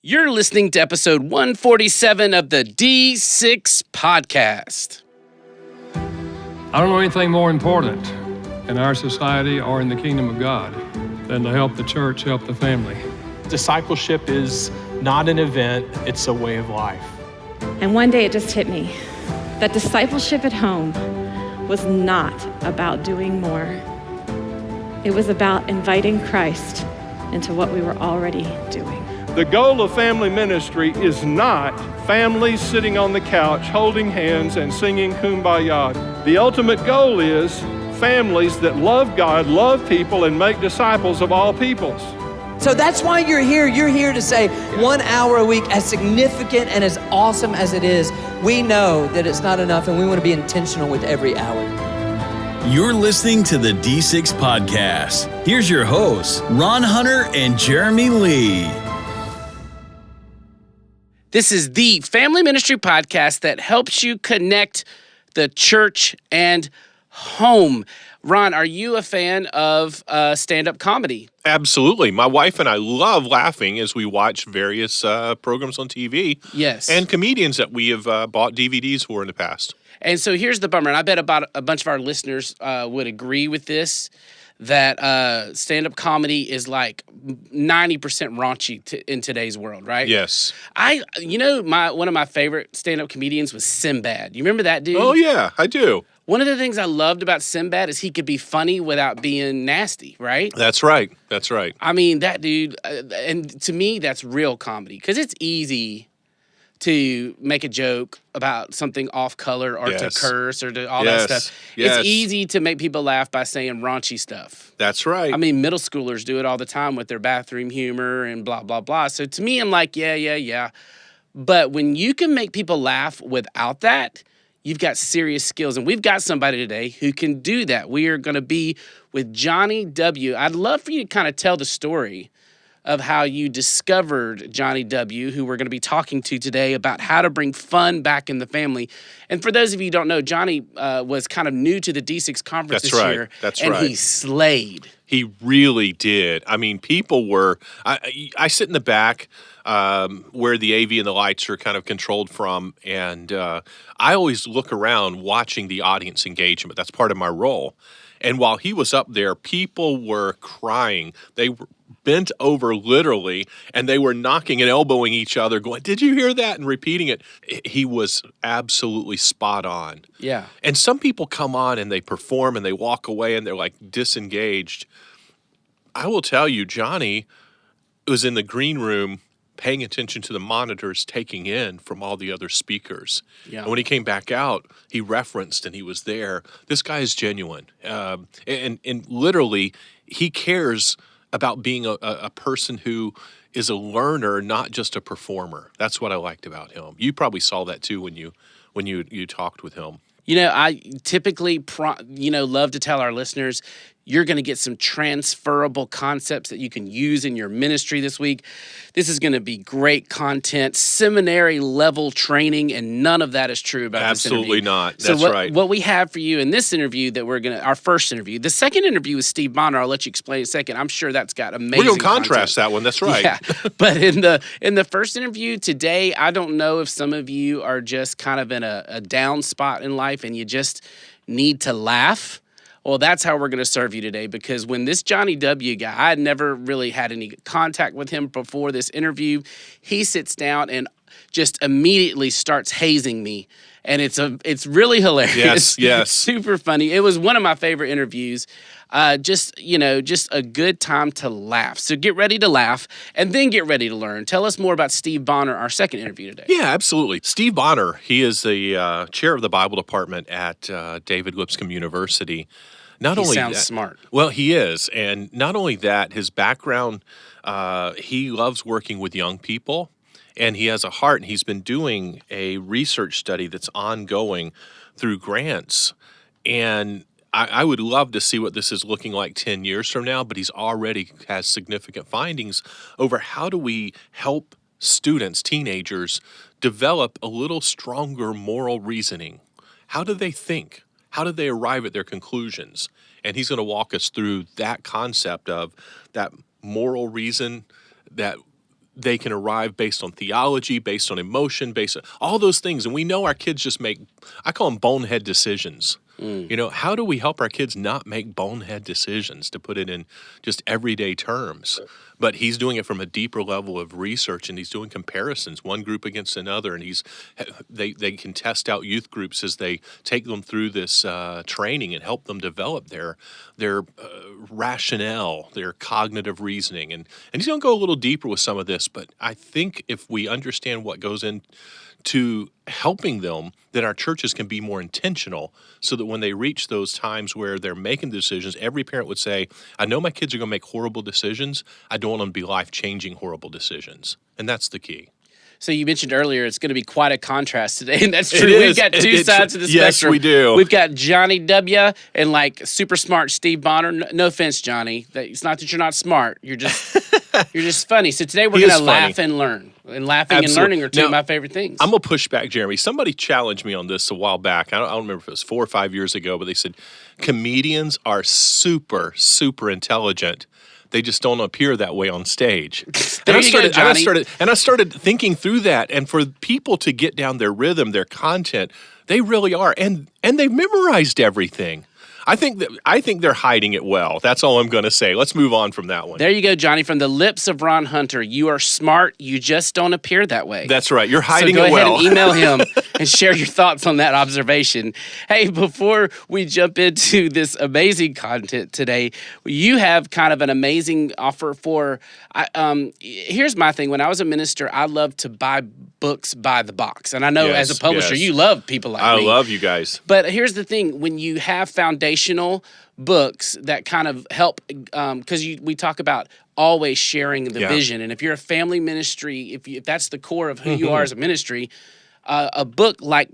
You're listening to episode 147 of the D6 podcast. I don't know anything more important in our society or in the kingdom of God than to help the church, help the family. Discipleship is not an event, it's a way of life. And one day it just hit me that discipleship at home was not about doing more. It was about inviting Christ into what we were already doing. The goal of family ministry is not families sitting on the couch holding hands and singing Kumbaya. The ultimate goal is families that love God, love people, and make disciples of all peoples. So that's why you're here. You're here to say 1 hour a week, as significant and as awesome as it is, we know that it's not enough and we want to be intentional with every hour. You're listening to the D6 podcast. Here's your hosts, Ron Hunter and Jeremy Lee. This is the family ministry podcast that helps you connect the church and home. Ron, are you a fan of stand-up comedy? Absolutely. My wife and I love laughing as we watch various programs on TV. Yes. And comedians that we have bought DVDs for in the past. And so here's the bummer, and I bet about a bunch of our listeners would agree with this, that stand-up comedy is like 90% raunchy in today's world, right? Yes. One of my favorite stand-up comedians was Sinbad. You remember that dude? Oh, yeah, I do. One of the things I loved about Sinbad is he could be funny without being nasty, right? That's right. That's right. I mean, that dude, and to me, that's real comedy, because it's easy to make a joke about something off-color or to curse or to all that stuff. Yes. It's easy to make people laugh by saying raunchy stuff. That's right. I mean, middle schoolers do it all the time with their bathroom humor and blah, blah, blah. So to me, I'm like, yeah. But when you can make people laugh without that, you've got serious skills. And we've got somebody today who can do that. We are going to be with Jonnie W. I'd love for you to kind of tell the story of how you discovered Jonnie W., who we're going to be talking to today about how to bring fun back in the family. And for those of you who don't know, Jonnie was kind of new to the D6 conference this year. That's right. And he slayed. He really did. I mean, people were... I sit in the back where the AV and the lights are kind of controlled from, and I always look around watching the audience engagement. That's part of my role. And while he was up there, people were crying. They were bent over literally, and they were knocking and elbowing each other, going, "Did you hear that?" and repeating it. He was absolutely spot on. Yeah. And some people come on and they perform and they walk away and they're like disengaged. I will tell you, Jonnie was in the green room paying attention to the monitors, taking in from all the other speakers. Yeah. And when he came back out, he referenced and he was there. This guy is genuine. And literally, he cares about being a person who is a learner, not just a performer. That's what I liked about him. You probably saw that too when you talked with him. You know, I typically, love to tell our listeners, you're going to get some transferable concepts that you can use in your ministry this week. This is going to be great content, seminary level training, and none of that is true about this interview. Absolutely not. That's right. What we have for you in this interview our first interview, the second interview with Steve Bonner, I'll let you explain in a second. I'm sure that's got amazing We're going to contrast content. that one. That's right. Yeah. But in the first interview today, I don't know if some of you are just kind of in a down spot in life and you just need to laugh. Well, that's how we're going to serve you today, because when this Jonnie W. guy, I had never really had any contact with him before this interview. He sits down and just immediately starts hazing me, and it's really hilarious. Yes. Super funny. It was one of my favorite interviews. Just a good time to laugh. So get ready to laugh and then get ready to learn. Tell us more about Steve Bonner, our second interview today. Yeah, absolutely. Steve Bonner, he is the chair of the Bible department at David Lipscomb University. He sounds smart. Well, he is. And not only that, his background, he loves working with young people, and he has a heart, and he's been doing a research study that's ongoing through grants. And I would love to see what this is looking like 10 years from now, but he's already has significant findings over how do we help students, teenagers, develop a little stronger moral reasoning. How do they think? How do they arrive at their conclusions? And he's going to walk us through that concept of that moral reason, that they can arrive based on theology, based on emotion, based on all those things. And we know our kids just make, I call them bonehead decisions. You know, how do we help our kids not make bonehead decisions, to put it in just everyday terms? But he's doing it from a deeper level of research, and he's doing comparisons, one group against another, and they can test out youth groups as they take them through this training and help them develop their rationale, their cognitive reasoning. And he's going to go a little deeper with some of this, but I think if we understand what goes into helping them, that our churches can be more intentional, so that when they reach those times where they're making decisions, every parent would say, I know my kids are going to make horrible decisions. I don't want them to be life-changing horrible decisions. And that's the key. So you mentioned earlier it's going to be quite a contrast today, and that's true. We've got two sides of the spectrum. Yes, we do. We've got Jonnie W. and like super smart Steve Bonner. No offense, Johnny. It's not that you're not smart. You're just funny. So today we're going to laugh and learn. And laughing and learning are two of my favorite things. I'm going to push back, Jeremy. Somebody challenged me on this a while back. I don't remember if it was 4 or 5 years ago, but they said comedians are super, super intelligent. They just don't appear that way on stage. There you go, Johnny. And I started thinking through that. And for people to get down their rhythm, their content, they really are. And they've memorized everything. I think they're hiding it well. That's all I'm going to say. Let's move on from that one. There you go, Johnny. From the lips of Ron Hunter, you are smart. You just don't appear that way. That's right. You're hiding it well. So go ahead and email him and share your thoughts on that observation. Hey, before we jump into this amazing content today, you have kind of an amazing offer for. Here's my thing. When I was a minister, I loved to buy books by the box, and I know as a publisher, you love people like me. I love you guys. But here's the thing: when you have foundational books that kind of help, because we talk about always sharing the vision, and if you're a family ministry, if that's the core of who you are as a ministry, a book like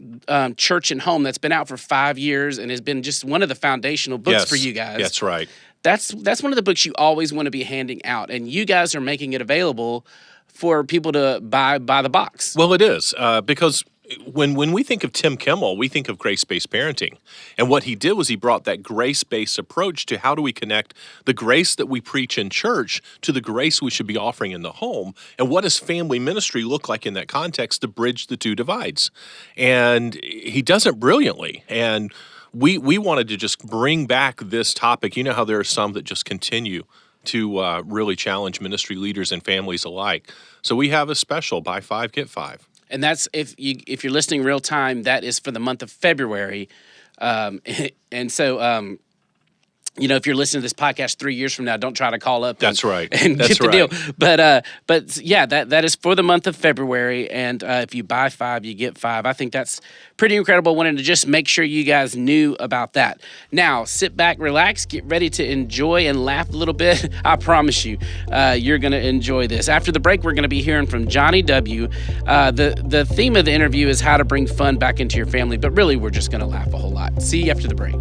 Church and Home that's been out for 5 years and has been just one of the foundational books for you guys. That's right. That's one of the books you always want to be handing out, and you guys are making it available for people to buy by the box. Well, it is because when we think of Tim Kimmel, we think of grace-based parenting. And what he did was he brought that grace-based approach to how do we connect the grace that we preach in church to the grace we should be offering in the home, and what does family ministry look like in that context to bridge the two divides. And he does it brilliantly. And we wanted to just bring back this topic. You know how there are some that just continue to really challenge ministry leaders and families alike. So we have a special, buy 5, get 5. And that's if you're listening real time, that is for the month of February. And so, if you're listening to this podcast 3 years from now, don't try to call up. That's right. And That's get the right. deal. But yeah, that is for the month of February. And if you buy 5, you get 5. I think that's pretty incredible. I wanted to just make sure you guys knew about that. Now, sit back, relax, get ready to enjoy and laugh a little bit. I promise you, you're going to enjoy this. After the break, we're going to be hearing from Jonnie W. The theme of the interview is how to bring fun back into your family, but really, we're just going to laugh a whole lot. See you after the break.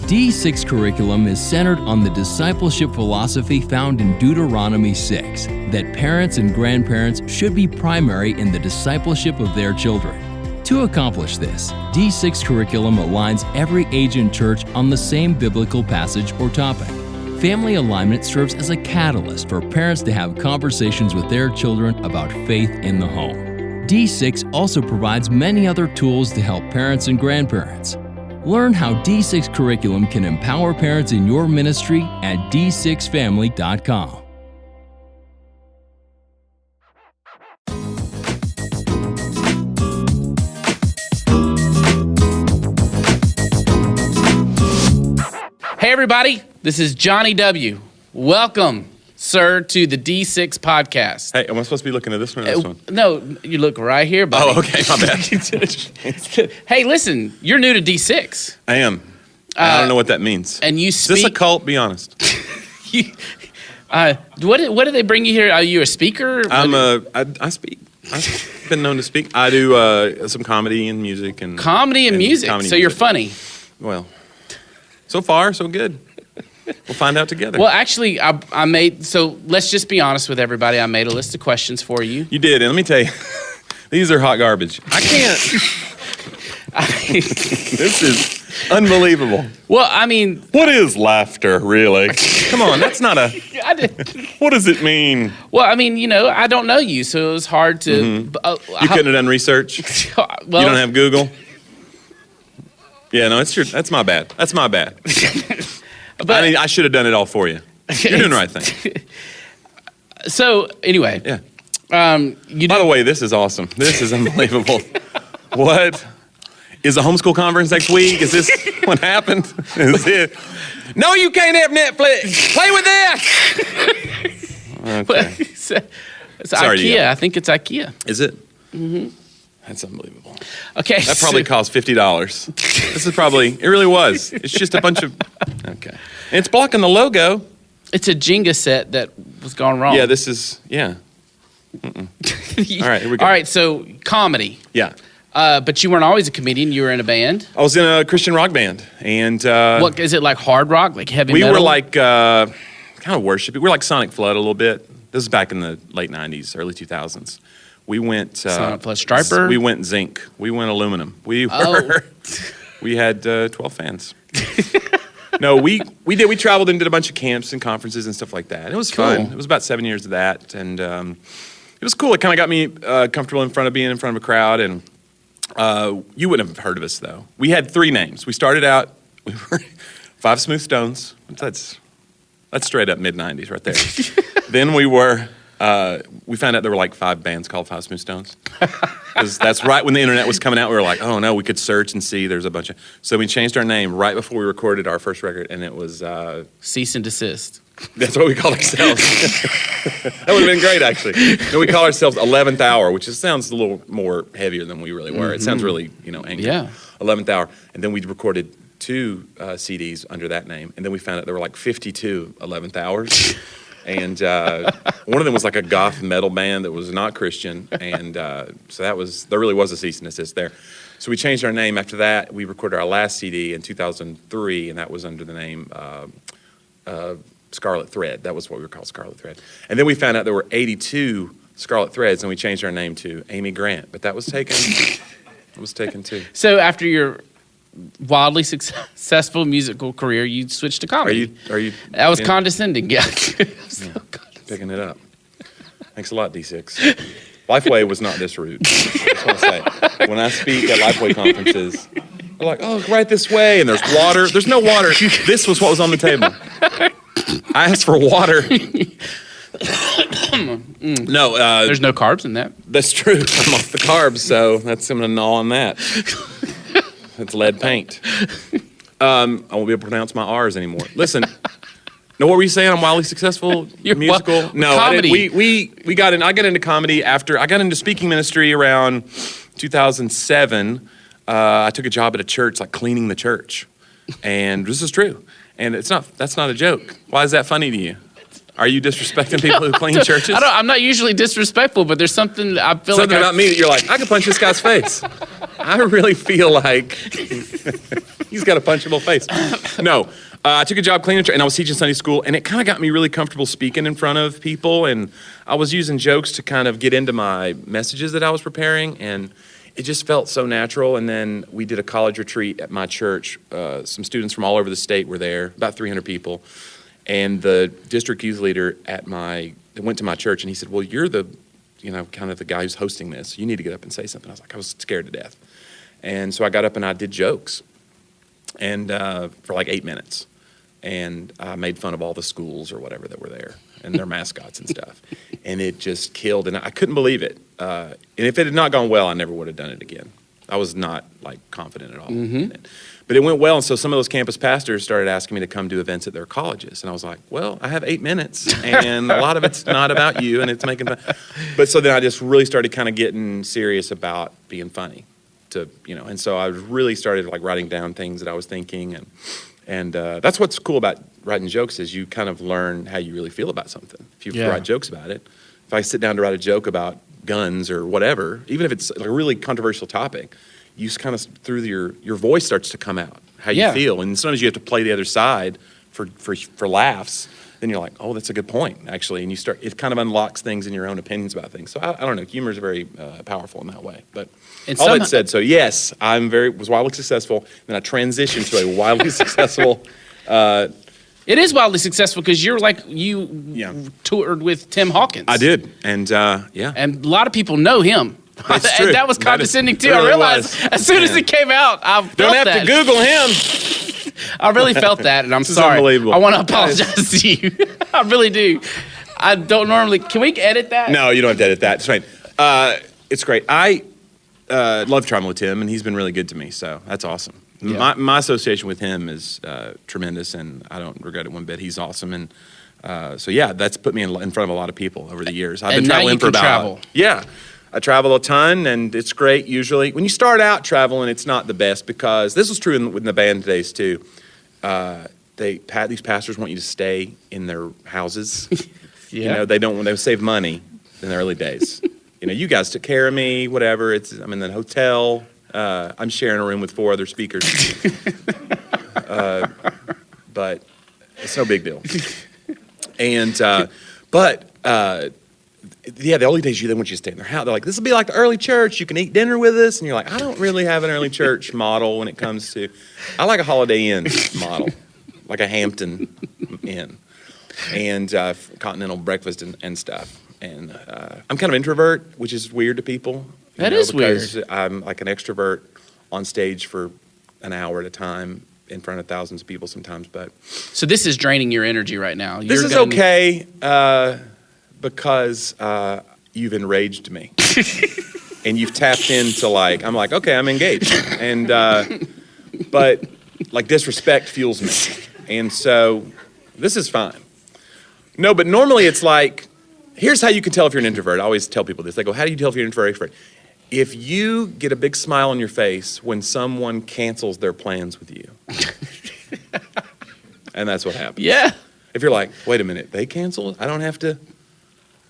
D6 curriculum is centered on the discipleship philosophy found in Deuteronomy 6, that parents and grandparents should be primary in the discipleship of their children. To accomplish this, D6 curriculum aligns every age in church on the same biblical passage or topic. Family alignment serves as a catalyst for parents to have conversations with their children about faith in the home. D6 also provides many other tools to help parents and grandparents. Learn how D6 curriculum can empower parents in your ministry at d6family.com. Hey, everybody, this is Jonnie W. Welcome, sir, to the D6 podcast. Hey, am I supposed to be looking at this one or this one? No, you look right here, buddy. Oh, okay, my bad. Hey, listen, you're new to D6. I am. I don't know what that means. And you speak. Is this a cult? Be honest. What do they bring you here? Are you a speaker? I speak. I've been known to speak. I do some comedy and music. Comedy and music? So you're funny? Well, so far, so good. We'll find out together. Well, actually, I made, so let's just be honest with everybody. I made a list of questions for you. You did, and let me tell you, these are hot garbage. I can't. This is Unbelievable. Well, I mean, What is laughter, really? Come on, that's not a. I did. What does it mean? Well, I mean, I don't know you, so it was hard to. You couldn't have done research. Well, You don't have Google. Yeah, no, that's my bad. That's my bad. But I should have done it all for you. You're doing the right thing. So anyway, Yeah. you By the way, this is awesome. This is unbelievable. What? Is the homeschool conference next week? Is this what happened? Is it? No, you can't have Netflix. Play with this. Okay. it's Sorry to IKEA. yell. I think it's IKEA. Is it? Mm-hmm. That's unbelievable. Okay, That probably cost $50. This is probably, it really was. It's just a bunch of, okay. And it's blocking the logo. It's a Jenga set that was gone wrong. Yeah, this is, yeah. All right, here we go. All right, so comedy. Yeah. But you weren't always a comedian. You were in a band. I was in a Christian rock band. And What is it, like hard rock, like heavy we metal? were like, kind of worship. We were like Sonic Flood a little bit. This is back in the late 90s, early 2000s. We went Sonic Flood, Striper? We went zinc. We went aluminum. We had 12 fans. No, we did. We traveled and did a bunch of camps and conferences and stuff like that. It was fun. Cool. It was about 7 years of that, and it was cool. It kind of got me comfortable in front of a crowd. And you wouldn't have heard of us though. We had 3 names. We started out. We were Five Smooth Stones. That's straight up mid 90s right there. Then we were. We found out there were like 5 bands called Five Smooth Stones. Because that's right when the internet was coming out. We were like, oh no, we could search and see there's a bunch of. So we changed our name right before we recorded our first record, and it was. Cease and desist. That's what we called ourselves. That would have been great, actually. No, we call ourselves 11th Hour, which sounds a little more heavier than we really were. It sounds really, angry. Yeah. 11th Hour. And then we recorded 2 CDs under that name, and then we found out there were like 52 11th Hours. And one of them was like a goth metal band that was not Christian, and so there really was a cease and desist there. So we changed our name after that. We recorded our last CD in 2003, and that was under the name Scarlet Thread. That was what we were called, Scarlet Thread. And then we found out there were 82 Scarlet Threads, and we changed our name to Amy Grant. But that was taken. It was taken too. So after your wildly successful musical career, you switched to comedy. Are you? That was condescending. Yeah. Picking it up. Thanks a lot, D6. Lifeway was not this rude. I just want to say, when I speak at Lifeway conferences, they're like, "Oh, right this way," and there's water. There's no water. This was what was on the table. I asked for water. No, there's no carbs in that. That's true. I'm off the carbs, so I'm gonna gnaw on that. It's lead paint. I won't be able to pronounce my R's anymore. Listen. No, what were you saying? I'm wildly successful musical. No, comedy. We got in. I got into comedy after I got into speaking ministry around 2007. I took a job at a church, like cleaning the church, and this is true. And that's not a joke. Why is that funny to you? Are you disrespecting people who clean churches? I'm not usually disrespectful, but there's something I feel something like about me that you're like, I could punch this guy's face. I really feel like he's got a punchable face. No, I took a job cleaning, and I was teaching Sunday school, and it kind of got me really comfortable speaking in front of people, and I was using jokes to kind of get into my messages that I was preparing, and it just felt so natural. And then we did a college retreat at my church. Some students from all over the state were there, about 300 people. And the district youth leader went to my church, and he said, well, you're the, kind of the guy who's hosting this. You need to get up and say something. I was like, I was scared to death. And so I got up and I did jokes, and for like 8 minutes. And I made fun of all the schools or whatever that were there and their mascots and stuff. And it just killed, and I couldn't believe it. And if it had not gone well, I never would have done it again. I was not like confident at all in it. But it went well, and so some of those campus pastors started asking me to come do events at their colleges. And I was like, well, I have 8 minutes, and a lot of it's not about you, and it's making fun. But so then I just really started kind of getting serious about being funny. And so I really started like writing down things that I was thinking, and that's what's cool about writing jokes is you kind of learn how you really feel about something. If you write jokes about it. If I sit down to write a joke about guns or whatever, even if it's like a really controversial topic, you just kind of through your voice starts to come out how you feel, and sometimes you have to play the other side for laughs. then you're like, oh, that's a good point, actually. And it kind of unlocks things in your own opinions about things. So I don't know, humor is very powerful in that way. But all that said, so yes, was wildly successful. Then I transitioned to a wildly successful. It is wildly successful because you toured with Tim Hawkins. I did, and yeah. And a lot of people know him. That's true. And that was condescending too. Really I realized as soon as it came out, I felt Don't have that. to Google him. I really felt that, and I'm This is sorry. unbelievable. I want to apologize to you. I really do. I don't normally. Can we edit that? No, you don't have to edit that. It's fine. It's great. I love traveling with Tim, and he's been really good to me, so that's awesome. Yeah. My association with him is tremendous, and I don't regret it one bit. He's awesome, and so yeah, that's put me in front of a lot of people over the years. I've been now traveling you for can about travel. Yeah. I travel a ton, and it's great usually. When you start out traveling, it's not the best because this was true in the band days too. These pastors want you to stay in their houses. Yeah. You know, they save money in the early days. You know, you guys took care of me, whatever. I'm in the hotel. I'm sharing a room with 4 other speakers. But it's no big deal. And, yeah, the early days, they want you to stay in their house. They're like, this will be like the early church. You can eat dinner with us. And you're like, I don't really have an early church model when it comes to, I like a Holiday Inn model, like a Hampton Inn, and continental breakfast and stuff. And I'm kind of introvert, which is weird to people. That is because weird. I'm like an extrovert on stage for an hour at a time in front of thousands of people sometimes. But So this is draining your energy right now. this is okay. Because you've enraged me and you've tapped into I'm like, okay, I'm engaged. And, but like disrespect fuels me. And so this is fine. No, but normally it's like, here's how you can tell if you're an introvert. I always tell people this. They go, how do you tell if you're an introvert or extrovert? If you get a big smile on your face when someone cancels their plans with you. And that's what happens. Yeah. If you're like, wait a minute, they canceled? I don't have to.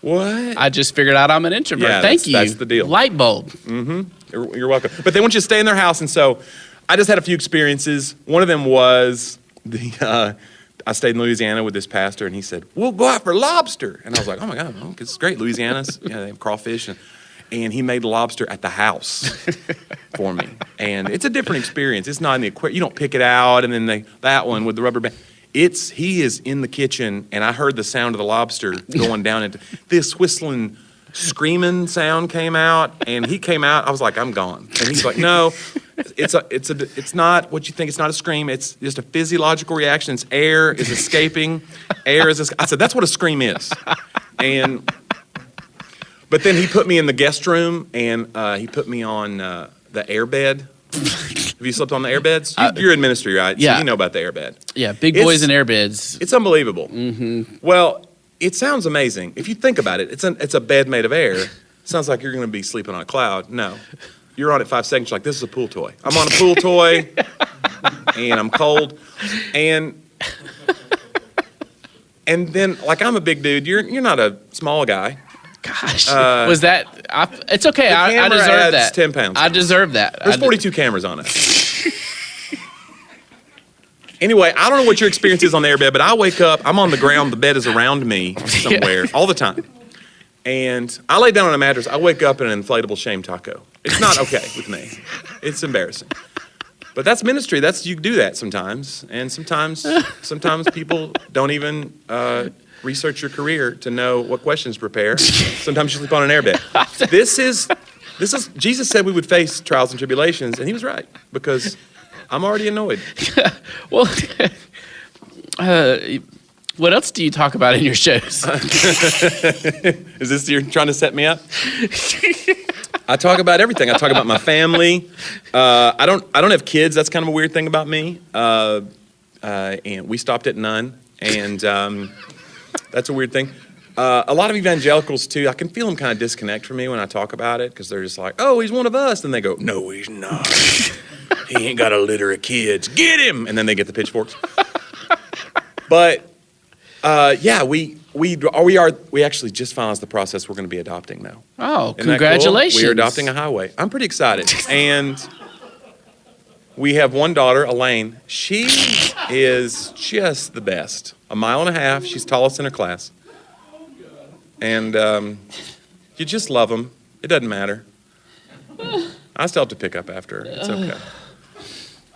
What? I just figured out I'm an introvert. Yeah, Thank you. That's the deal. Light bulb. You're welcome. But they want you to stay in their house, and so I just had a few experiences. One of them was I stayed in Louisiana with this pastor, and he said, we'll go out for lobster. And I was like, oh my God, because it's great. Louisiana's, they have crawfish. And he made lobster at the house for me. And it's a different experience. It's not in the aquarium. You don't pick it out, and then that one with the rubber band. He is in the kitchen, and I heard the sound of the lobster going down into this whistling, screaming sound came out, and he came out. I was like, I'm gone. And he's like, no, it's not what you think. It's not a scream. It's just a physiological reaction. It's air is escaping. I said, that's what a scream is. But then he put me in the guest room, and he put me on the airbed. Have you slept on the airbeds? You're in ministry, right? Yeah. So you know about the airbed. Yeah, big boys in airbeds. It's unbelievable. Mm-hmm. Well, it sounds amazing. If you think about it, it's a bed made of air. It sounds like you're going to be sleeping on a cloud. No. You're on it 5 seconds. You're like, this is a pool toy. I'm on a pool toy, and I'm cold. And then, I'm a big dude. You're not a small guy. Gosh, was that? It's okay. I deserve adds that. 10 pounds. I deserve that. There's 42 cameras on it. Anyway, I don't know what your experience is on the airbed, but I wake up, I'm on the ground, the bed is around me somewhere all the time. And I lay down on a mattress, I wake up in an inflatable shame taco. It's not okay with me. It's embarrassing. But that's ministry. You do that sometimes. And sometimes people don't even research your career to know what questions to prepare. Sometimes you sleep on an airbed. This is Jesus said we would face trials and tribulations, and he was right, because I'm already annoyed. Well, what else do you talk about in your shows? Is this you're trying to set me up? I talk about everything. I talk about my family. I don't have kids. That's kind of a weird thing about me. And we stopped at none, and that's a weird thing. A lot of evangelicals too. I can feel them kind of disconnect from me when I talk about it, because they're just like, "Oh, he's one of us," and they go, "No, he's not. He ain't got a litter of kids. Get him!" And then they get the pitchforks. But yeah, we actually just finalized the process. We're going to be adopting now. Oh, Isn't that congratulations! cool? We are adopting a highway. I'm pretty excited, and We have one daughter, Elaine. She is just the best. 1.5 miles. She's tallest in her class. And you just love them. It doesn't matter. I still have to pick up after her. It's okay.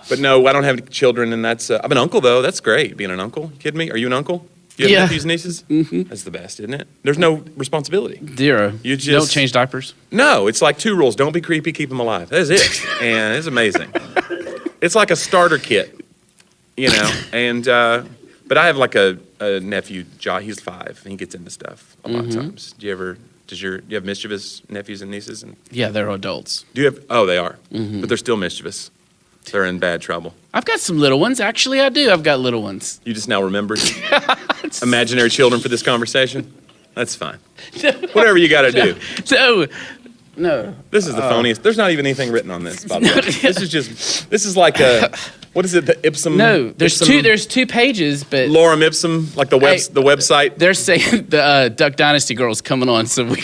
But no, I don't have any children, and that's... I'm an uncle, though. That's great, being an uncle. You kidding me? Are you an uncle? Do you have nephews and nieces? Mm-hmm. That's the best, isn't it? There's no responsibility. Zero. You just don't change diapers? No, it's like 2 rules. Don't be creepy, keep them alive. That's it. And it's amazing. It's like a starter kit, and... But I have like a nephew, He's 5, and he gets into stuff a lot of times. Do you have mischievous nephews and nieces? Yeah, they're adults. Do you have? Oh, they are. Mm-hmm. But they're still mischievous. They're in bad trouble. I've got some little ones. Actually, I do. I've got little ones. You just now remembered? Imaginary children for this conversation? That's fine. Whatever you got to do. No. This is the phoniest. There's not even anything written on this, by the way. This is like a... What is it? The Ipsum? No, there's two pages, but Lorem Ipsum, like the website. They're saying the Duck Dynasty girl's coming on, so we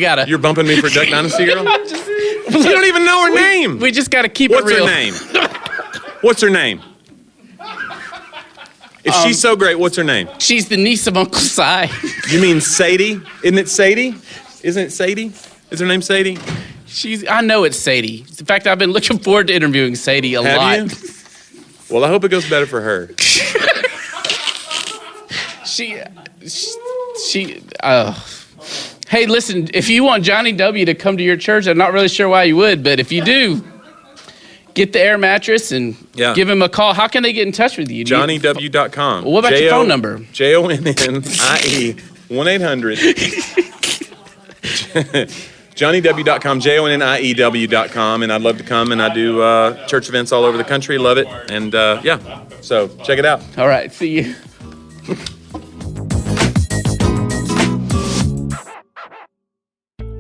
gotta. You're bumping me for Duck Dynasty girl? You don't even know her name. We just gotta keep it real. What's her name? If she's so great, what's her name? She's the niece of Uncle Si. You mean Sadie? Isn't it Sadie? Isn't it Sadie? Is her name Sadie? I know it's Sadie. In fact, I've been looking forward to interviewing Sadie a lot. You? Well, I hope it goes better for her. Hey, listen, if you want Jonnie W to come to your church, I'm not really sure why you would, but if you do, get the air mattress and give him a call. How can they get in touch with you? JonnieW.com. Well, what about your phone number? JONNIE 1-800. JonnieW.com, JonnieW.com, and I'd love to come, and I do church events all over the country. Love it, and so check it out. All right, see you.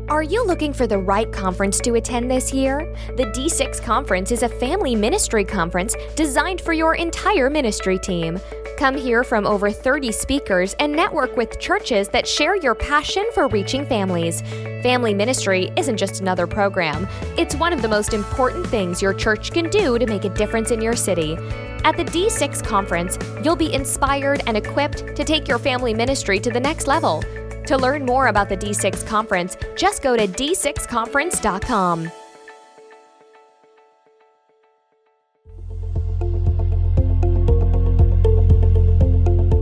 Are you looking for the right conference to attend this year? The D6 Conference is a family ministry conference designed for your entire ministry team. Come hear from over 30 speakers and network with churches that share your passion for reaching families. Family ministry isn't just another program. It's one of the most important things your church can do to make a difference in your city. At the D6 Conference, you'll be inspired and equipped to take your family ministry to the next level. To learn more about the D6 Conference, just go to d6conference.com.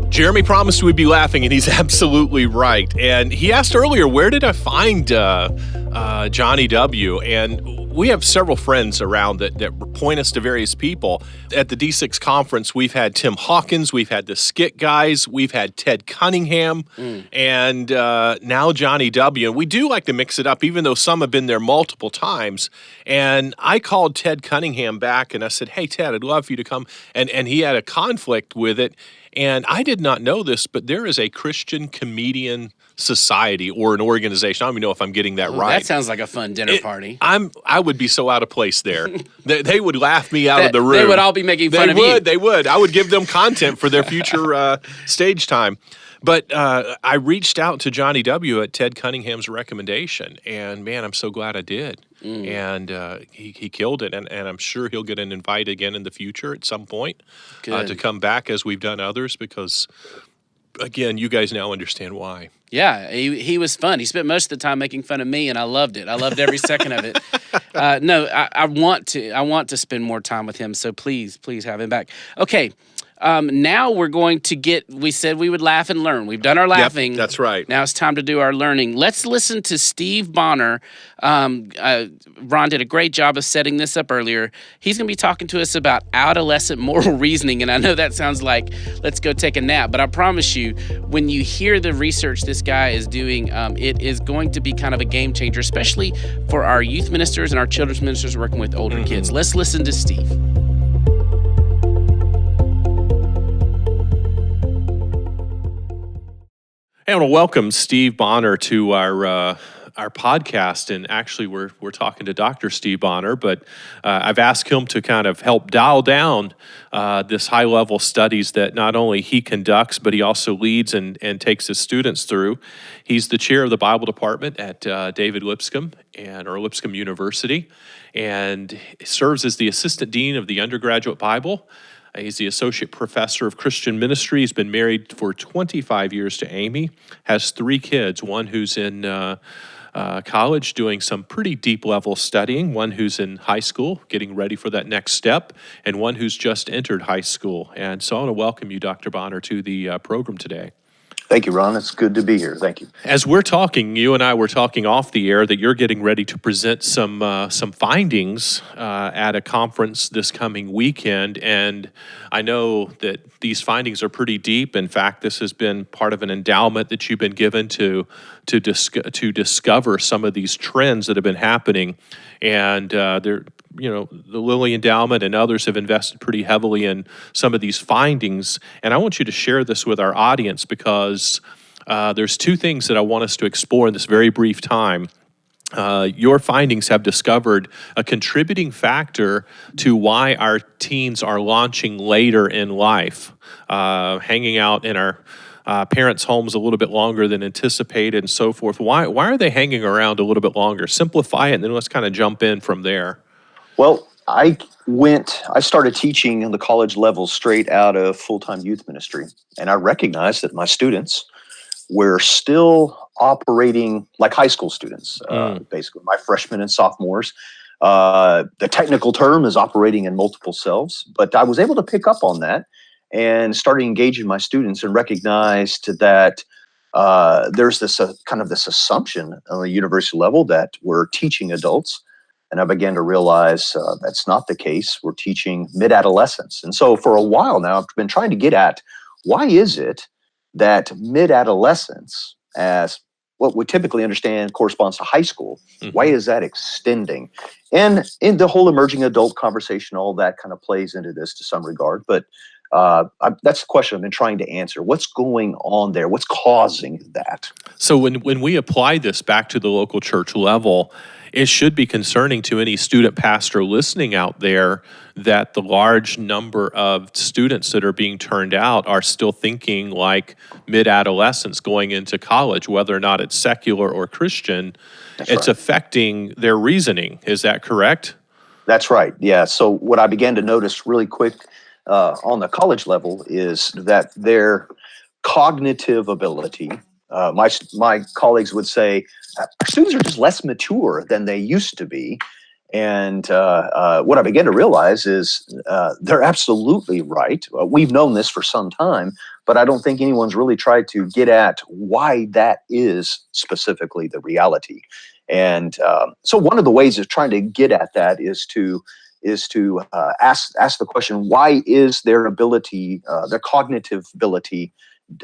Jeremy promised we'd be laughing, and he's absolutely right. And he asked earlier, where did I find Jonnie W? And we have several friends around that point us to various people. At the D6 Conference, we've had Tim Hawkins, we've had the Skit Guys, we've had Ted Cunningham, and now Jonnie W. And we do like to mix it up, even though some have been there multiple times. And I called Ted Cunningham back, and I said, hey, Ted, I'd love for you to come. And he had a conflict with it. And I did not know this, but there is a Christian Comedian Society or an organization. I don't even know if I'm getting that right. That sounds like a fun dinner party. I would be so out of place there. They would laugh me out of the room. They would all be making fun of you. They would. I would give them content for their future stage time. But I reached out to Jonnie W. at Ted Cunningham's recommendation, and man, I'm so glad I did. And he killed it, and I'm sure he'll get an invite again in the future at some point to come back as we've done others, because, again, you guys now understand why. Yeah, he was fun. He spent most of the time making fun of me, and I loved it. I loved every second of it. I want to spend more time with him, so please have him back. Okay. Now we're going to we said we would laugh and learn. We've done our laughing. Yep, that's right. Now it's time to do our learning. Let's listen to Steve Bonner. Ron did a great job of setting this up earlier. He's going to be talking to us about adolescent moral reasoning. And I know that sounds like, let's go take a nap. But I promise you, when you hear the research this guy is doing, it is going to be kind of a game changer, especially for our youth ministers and our children's ministers working with older kids. Let's listen to Steve. I want to welcome Steve Bonner to our our podcast, and actually we're talking to Dr. Steve Bonner, but I've asked him to kind of help dial down this high-level studies that not only he conducts, but he also leads and takes his students through. He's the chair of the Bible department at David Lipscomb or Lipscomb University, and serves as the assistant dean of the undergraduate Bible. He's the associate professor of Christian ministry. He's been married for 25 years to Amy, has 3 kids, one who's in college doing some pretty deep level studying, one who's in high school getting ready for that next step, and one who's just entered high school. And so I want to welcome you, Dr. Bonner, to the program today. Thank you, Ron. It's good to be here. Thank you. As we're talking, you and I were talking off the air that you're getting ready to present some findings at a conference this coming weekend, and I know that these findings are pretty deep. In fact, this has been part of an endowment that you've been given to discover some of these trends that have been happening, and they're. The Lilly Endowment and others have invested pretty heavily in some of these findings. And I want you to share this with our audience because there's 2 things that I want us to explore in this very brief time. Your findings have discovered a contributing factor to why our teens are launching later in life, hanging out in our parents' homes a little bit longer than anticipated and so forth. Why are they hanging around a little bit longer? Simplify it, and then let's kind of jump in from there. Well, I started teaching in the college level straight out of full-time youth ministry. And I recognized that my students were still operating like high school students, basically my freshmen and sophomores. The technical term is operating in multiple selves, but I was able to pick up on that and started engaging my students and recognized that there's this kind of this assumption on the university level that we're teaching adults. And I began to realize that's not the case. We're teaching mid-adolescence. And so for a while now, I've been trying to get at why is it that mid-adolescence, as what we typically understand corresponds to high school, why is that extending? And in the whole emerging adult conversation, all that kind of plays into this to some regard. But that's the question I've been trying to answer. What's going on there? What's causing that? So when we apply this back to the local church level, it should be concerning to any student pastor listening out there that the large number of students that are being turned out are still thinking like mid-adolescents going into college, whether or not it's secular or Christian. It's affecting their reasoning. Is that correct? That's right. Yeah. So what I began to notice really quick on the college level is that their cognitive ability, my colleagues would say, students are just less mature than they used to be. And what I began to realize is they're absolutely right. We've known this for some time, but I don't think anyone's really tried to get at why that is specifically the reality. And so one of the ways of trying to get at that is to ask the question, why is their ability, their cognitive ability,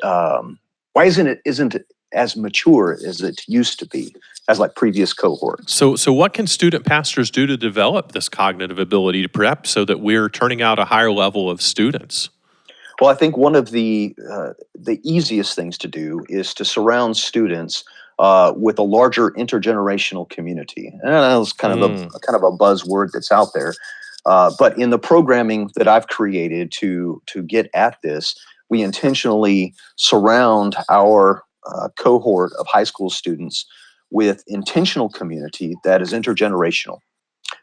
why isn't it as mature as it used to be, as like previous cohorts? So what can student pastors do to develop this cognitive ability to prep so that we're turning out a higher level of students? Well, I think one of the easiest things to do is to surround students with a larger intergenerational community. And I know it's kind of a buzzword that's out there, but in the programming that I've created to get at this, we intentionally surround our cohort of high school students with intentional community that is intergenerational.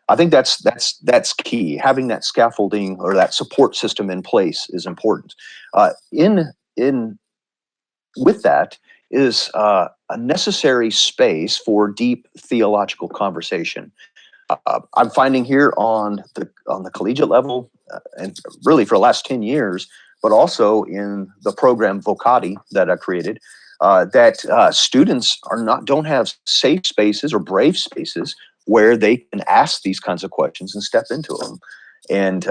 I think that's key. Having that scaffolding or that support system in place is important. With that is a necessary space for deep theological conversation. I'm finding here on the collegiate level, and really for the last 10 years, but also in the program Vocati that I created, that students don't have safe spaces or brave spaces where they can ask these kinds of questions and step into them. And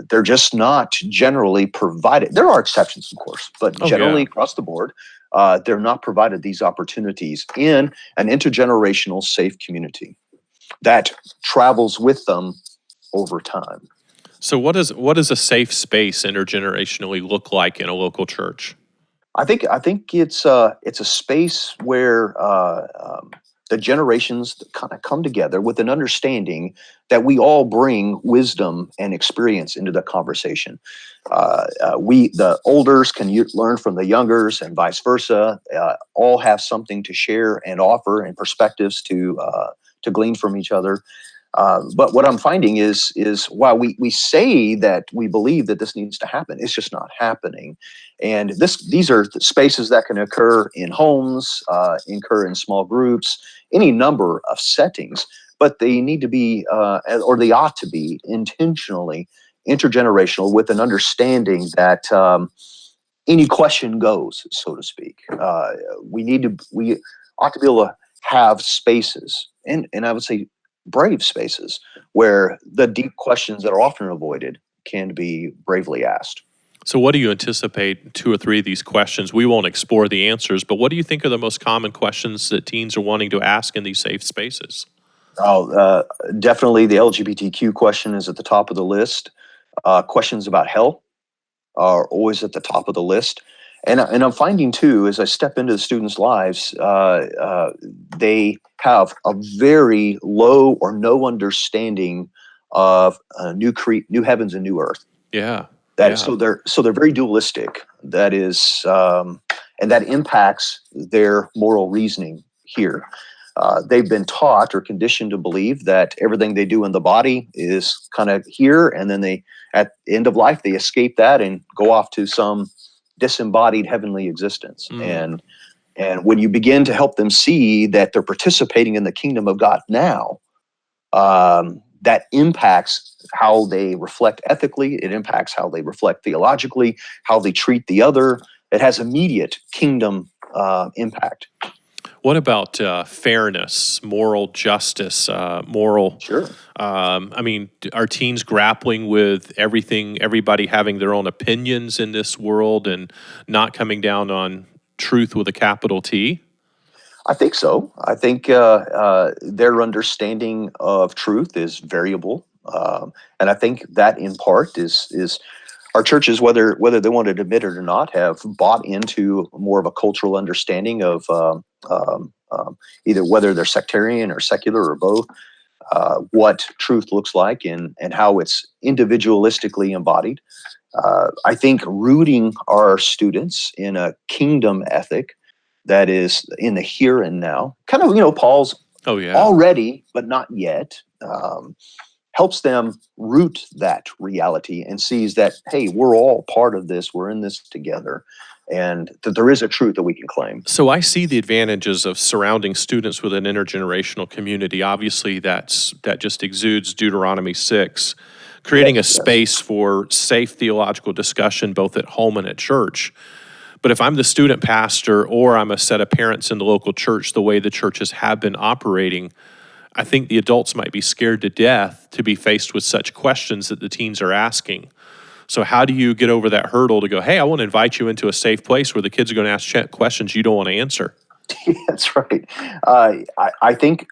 they're just not generally provided. There are exceptions, of course, but generally across the board, they're not provided these opportunities in an intergenerational safe community that travels with them over time. So what does a safe space intergenerationally look like in a local church? I think it's a space where the generations that kind of come together with an understanding that we all bring wisdom and experience into the conversation. The olders can learn from the youngers, and vice versa. All have something to share and offer, and perspectives to glean from each other. But what I'm finding is while we say that we believe that this needs to happen, it's just not happening. And these are the spaces that can occur in homes, occur in small groups, any number of settings, but they need to be, or they ought to be, intentionally intergenerational, with an understanding that any question goes, so to speak. We ought to be able to have spaces, and I would say brave spaces, where the deep questions that are often avoided can be bravely asked. So what do you anticipate 2 or 3 of these questions? We won't explore the answers, but what do you think are the most common questions that teens are wanting to ask in these safe spaces? Oh, definitely the LGBTQ question is at the top of the list. Questions about hell are always at the top of the list. And I'm finding too, as I step into the students' lives, they have a very low or no understanding of new heavens and new earth. Yeah. So they're very dualistic. That is, and that impacts their moral reasoning here. They've been taught or conditioned to believe that everything they do in the body is kind of here, and then at the end of life, they escape that and go off to some disembodied heavenly existence. And when you begin to help them see that they're participating in the kingdom of God now, that impacts how they reflect ethically. It impacts how they reflect theologically, how they treat the other. It has immediate kingdom impact. What about fairness, moral justice, moral? Sure. I mean, are teens grappling with everybody having their own opinions in this world and not coming down on truth with a capital T? I think so. I think their understanding of truth is variable. And I think that in part is our churches, whether they want to admit it or not, have bought into more of a cultural understanding of either whether they're sectarian or secular or both, what truth looks like and how it's individualistically embodied. I think rooting our students in a kingdom ethic that is in the here and now, kind of, Paul's already, but not yet, helps them root that reality and sees that, hey, we're all part of this, we're in this together, and that there is a truth that we can claim. So I see the advantages of surrounding students with an intergenerational community. Obviously, that just exudes Deuteronomy 6, creating a space for safe theological discussion both at home and at church. But if I'm the student pastor or I'm a set of parents in the local church, the way the churches have been operating, I think the adults might be scared to death to be faced with such questions that the teens are asking. So how do you get over that hurdle to go, hey, I want to invite you into a safe place where the kids are going to ask questions you don't want to answer? That's right. I think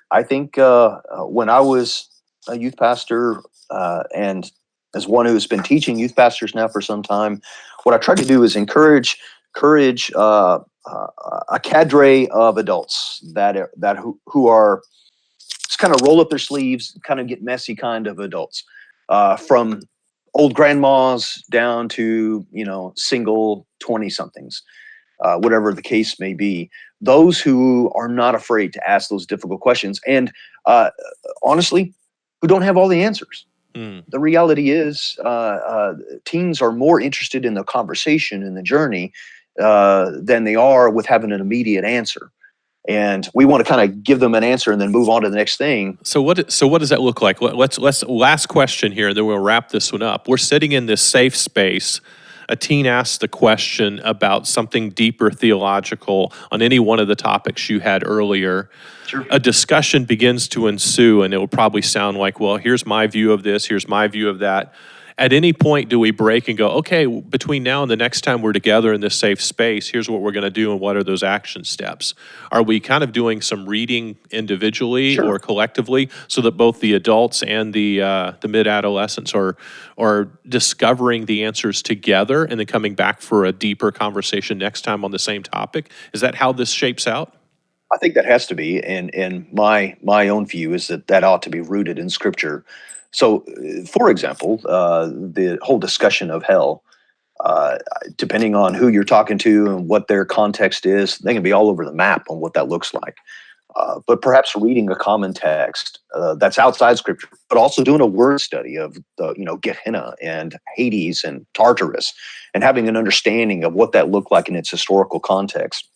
when I was a youth pastor and as one who's been teaching youth pastors now for some time, what I try to do is encourage a cadre of adults who are just kind of roll up their sleeves, kind of get messy kind of adults, from old grandmas down to single 20-somethings, whatever the case may be. Those who are not afraid to ask those difficult questions, and honestly, who don't have all the answers. The reality is, teens are more interested in the conversation and the journey than they are with having an immediate answer. And we want to kind of give them an answer and then move on to the next thing. So what does that look like? Let's last question here, and then we'll wrap this one up. We're sitting in this safe space. A teen asks the question about something deeper theological on any one of the topics you had earlier. Sure. A discussion begins to ensue, and it will probably sound like, well, here's my view of this, here's my view of that. At any point, do we break and go, okay, between now and the next time we're together in this safe space, here's what we're going to do and what are those action steps? Are we kind of doing some reading individually or collectively so that both the adults and the mid-adolescents are discovering the answers together and then coming back for a deeper conversation next time on the same topic? Is that how this shapes out? I think that has to be, and my own view is that ought to be rooted in Scripture. So, for example, the whole discussion of hell, depending on who you're talking to and what their context is, they can be all over the map on what that looks like. But perhaps reading a common text that's outside Scripture, but also doing a word study of the, Gehenna and Hades and Tartarus, and having an understanding of what that looked like in its historical context.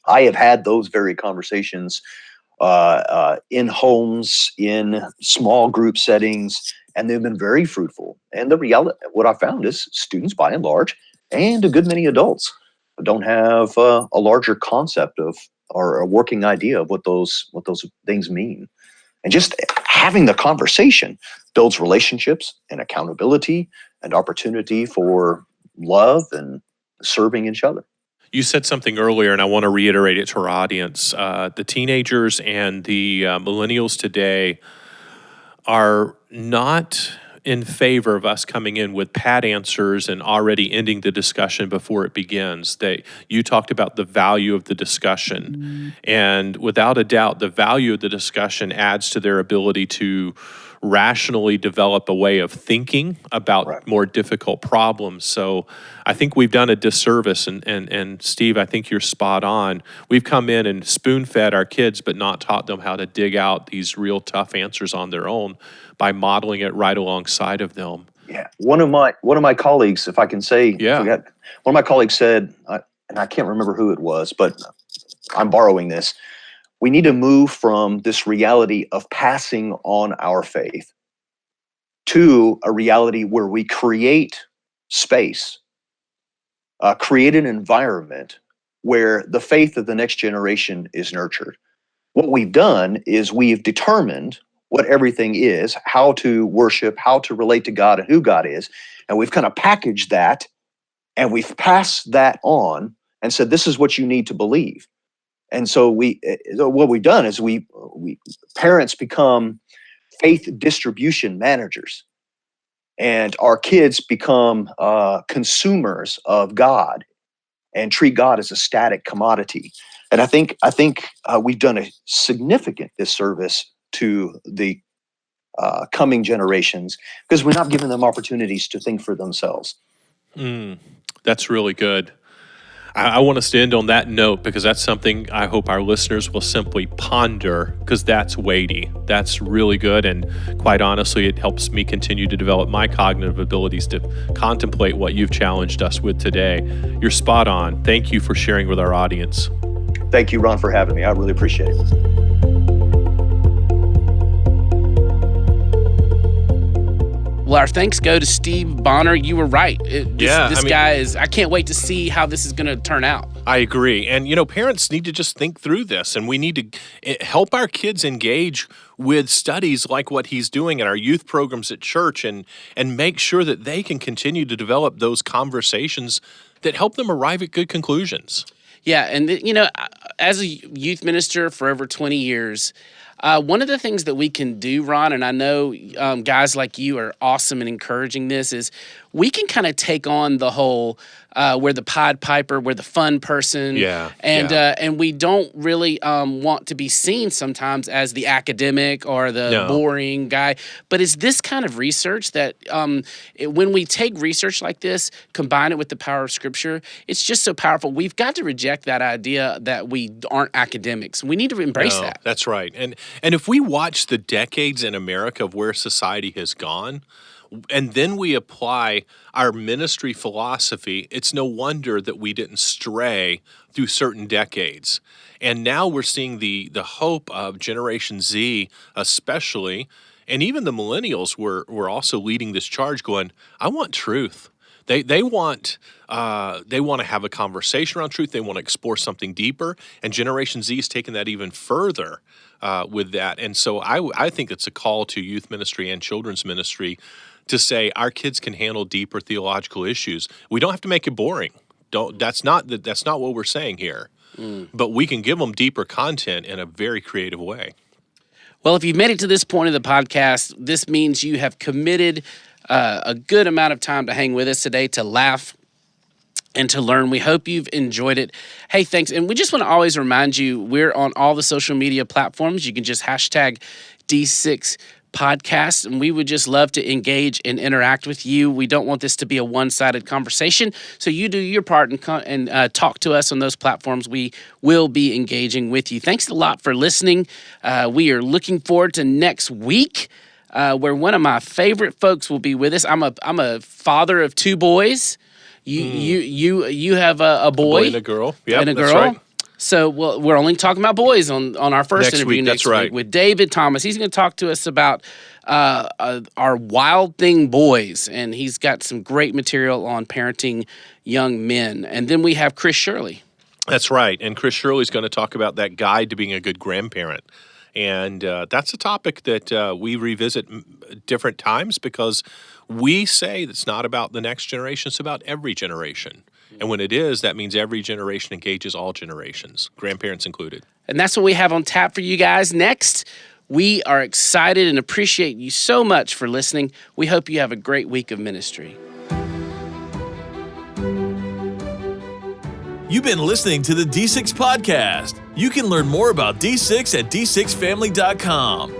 I have had those very conversations in homes, in small group settings, and they've been very fruitful. And the reality, what I found is students, by and large, and a good many adults, don't have a larger concept of or a working idea of what those things mean. And just having the conversation builds relationships and accountability and opportunity for love and serving each other. You said something earlier, and I want to reiterate it to our audience. The teenagers and the millennials today are not in favor of us coming in with pat answers and already ending the discussion before it begins. You talked about the value of the discussion, and without a doubt, the value of the discussion adds to their ability to rationally develop a way of thinking about more difficult problems. So I think we've done a disservice, and Steve, I think you're spot on. We've come in and spoon-fed our kids, but not taught them how to dig out these real tough answers on their own by modeling it right alongside of them. Yeah, one of my colleagues, if I can say, one of my colleagues said, and I can't remember who it was, but I'm borrowing this. We need to move from this reality of passing on our faith to a reality where we create space, create an environment where the faith of the next generation is nurtured. What we've done is we've determined what everything is, how to worship, how to relate to God, and who God is, and we've kind of packaged that, and we've passed that on and said, this is what you need to believe. And so what we've done is we parents become faith distribution managers, and our kids become consumers of God and treat God as a static commodity. And I think we've done a significant disservice to the coming generations because we're not giving them opportunities to think for themselves. That's really good. I want us to end on that note because that's something I hope our listeners will simply ponder, because that's weighty. That's really good. And quite honestly, it helps me continue to develop my cognitive abilities to contemplate what you've challenged us with today. You're spot on. Thank you for sharing with our audience. Thank you, Ron, for having me. I really appreciate it. Well, our thanks go to Steve Bonner. You were right. This guy is, I can't wait to see how this is going to turn out. I agree. And, parents need to just think through this, and we need to help our kids engage with studies like what he's doing in our youth programs at church and make sure that they can continue to develop those conversations that help them arrive at good conclusions. Yeah. And, as a youth minister for over 20 years, one of the things that we can do, Ron, and I know guys like you are awesome in encouraging this, is we can kind of take on the whole we're the Pied Piper, we're the fun person. And we don't really want to be seen sometimes as the academic or the boring guy. But it's this kind of research that when we take research like this, combine it with the power of Scripture, it's just so powerful. We've got to reject that idea that we aren't academics. We need to embrace that. That's right. And if we watch the decades in America of where society has gone, and then we apply our ministry philosophy, it's no wonder that we didn't stray through certain decades. And now we're seeing the hope of Generation Z especially, and even the millennials were also leading this charge going, I want truth. They want to have a conversation around truth. They want to explore something deeper. And Generation Z is taking that even further with that. And so I think it's a call to youth ministry and children's ministry to say our kids can handle deeper theological issues. We don't have to make it boring. That's not what we're saying here. But we can give them deeper content in a very creative way. Well, if you've made it to this point of the podcast, this means you have committed a good amount of time to hang with us today, to laugh and to learn. We hope you've enjoyed it. Hey, thanks. And we just want to always remind you, we're on all the social media platforms. You can just hashtag D6 podcast, and we would just love to engage and interact with you. We don't want this to be a one-sided conversation, so you do your part and talk to us on those platforms. We will be engaging with you. Thanks a lot for listening. We are looking forward to next week, where one of my favorite folks will be with us. I'm a father of 2 boys. You have a boy and a girl. Yeah, and a girl. That's right. So we're only talking about boys on our first interview next week with David Thomas. He's going to talk to us about our Wild Thing boys, and he's got some great material on parenting young men. And then we have Chris Shirley. That's right. And Chris Shirley's going to talk about that guide to being a good grandparent. And that's a topic that we revisit different times because we say it's not about the next generation, it's about every generation. And when it is, that means every generation engages all generations, grandparents included. And that's what we have on tap for you guys next. We are excited and appreciate you so much for listening. We hope you have a great week of ministry. You've been listening to the D6 Podcast. You can learn more about D6 at d6family.com.